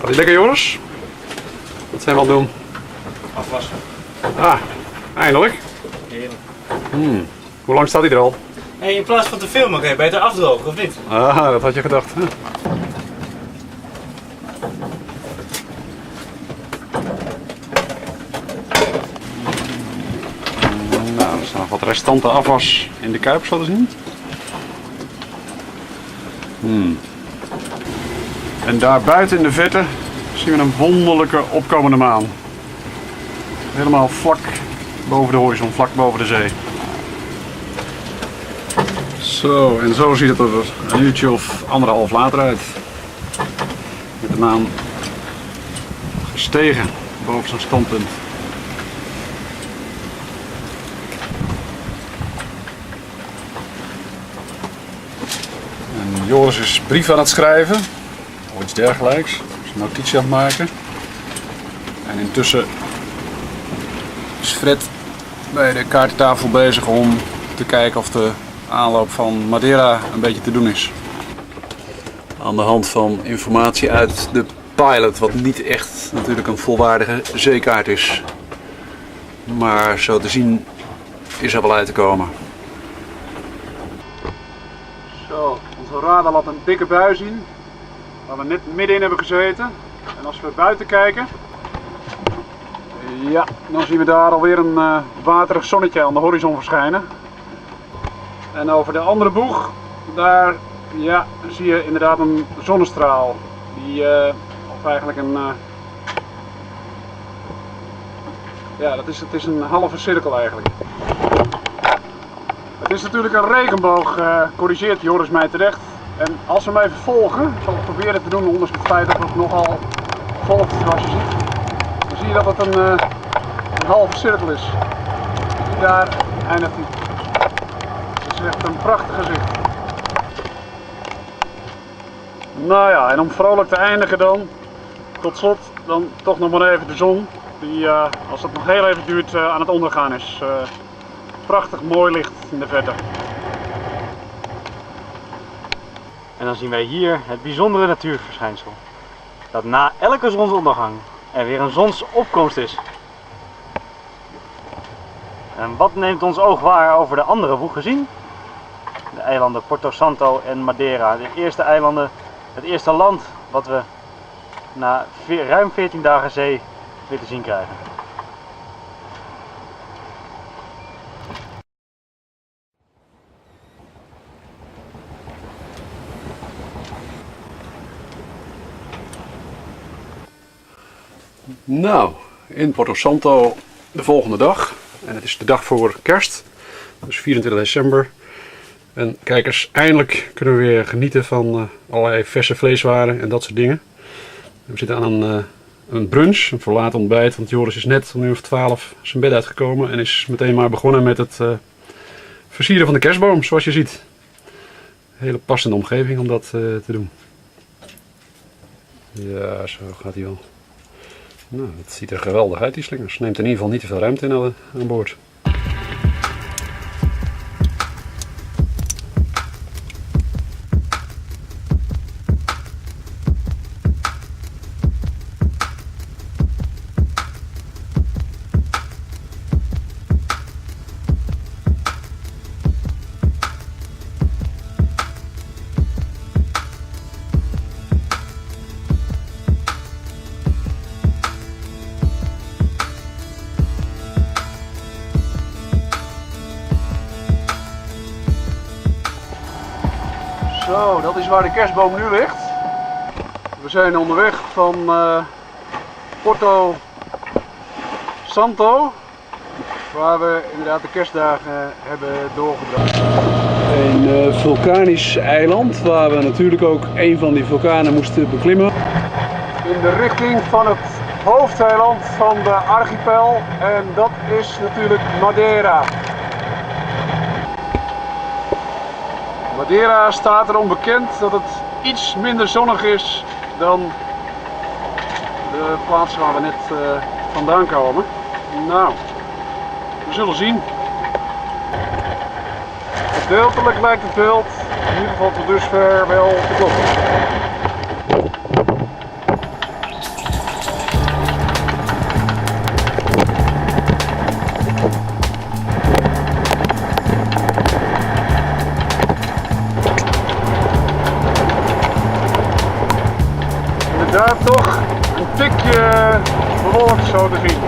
Gaat die lekker, Joris? Wat zijn we aan het doen? Afwassen. Ah, eindelijk. Heerlijk. Hoe lang staat hij er al? Hey, in plaats van te filmen kun je beter afdrogen, of niet? Ah, dat had je gedacht. Hè? Nou, er staan nog wat restante afwas in de kuip, zo te zien. En daar buiten in de verte zien we een wonderlijke opkomende maan. Helemaal vlak boven de horizon, vlak boven de zee. Zo, en zo ziet het er een uurtje of anderhalf later uit. Met de maan gestegen boven zijn standpunt. En Joris is brief aan het schrijven, of iets dergelijks. Is een notitie aan het maken. En intussen is Fred bij de kaartentafel bezig om te kijken of de aanloop van Madeira een beetje te doen is. Aan de hand van informatie uit de pilot, wat niet echt natuurlijk een volwaardige zeekaart is. Maar zo te zien is er wel uit te komen. Zo, onze radar laat een dikke bui zien, waar we net middenin hebben gezeten. En als we buiten kijken, ja, dan zien we daar alweer een waterig zonnetje aan de horizon verschijnen. En over de andere boeg, daar ja, zie je inderdaad een zonnestraal. Of eigenlijk een... ja, het is een halve cirkel eigenlijk. Het is natuurlijk een regenboog, corrigeert Joris mij terecht. En als we hem even volgen, zal ik proberen te doen, ondanks het feit dat het nogal volgt zoals je ziet. Dan zie je dat het een halve cirkel is. Daar eindigt hij. Het is echt een prachtig gezicht. Nou ja, en om vrolijk te eindigen dan, tot slot, dan toch nog maar even de zon. Die, als het nog heel even duurt, aan het ondergaan is. Prachtig mooi licht in de verte. En dan zien wij hier het bijzondere natuurverschijnsel. Dat na elke zonsondergang er weer een zonsopkomst is. En wat neemt ons oog waar over de andere boeg gezien? De eilanden Porto Santo en Madeira. De eerste eilanden, het eerste land wat we na ruim 14 dagen zee weer te zien krijgen. Nou, in Porto Santo de volgende dag. En het is de dag voor kerst, dus 24 december. En kijkers, eindelijk kunnen we weer genieten van allerlei verse vleeswaren en dat soort dingen. We zitten aan een brunch, een verlaat ontbijt, want Joris is net om 11:12 zijn bed uitgekomen en is meteen maar begonnen met het versieren van de kerstboom, zoals je ziet. Een hele passende omgeving om dat te doen. Ja, zo gaat hij wel. Nou, het ziet er geweldig uit, die slingers. Neemt in ieder geval niet te veel ruimte in aan boord. Zo, dat is waar de kerstboom nu ligt. We zijn onderweg van Porto Santo, waar we inderdaad de kerstdagen hebben doorgebracht. Een vulkanisch eiland, waar we natuurlijk ook een van die vulkanen moesten beklimmen. In de richting van het hoofdeiland van de archipel, en dat is natuurlijk Madeira. Madeira staat erom bekend dat het iets minder zonnig is dan de plaats waar we net vandaan komen. Nou, we zullen zien. Gedeeltelijk lijkt het beeld in ieder geval tot dusver wel te kloppen. Ja, toch een tikje bewolkt zo te zien.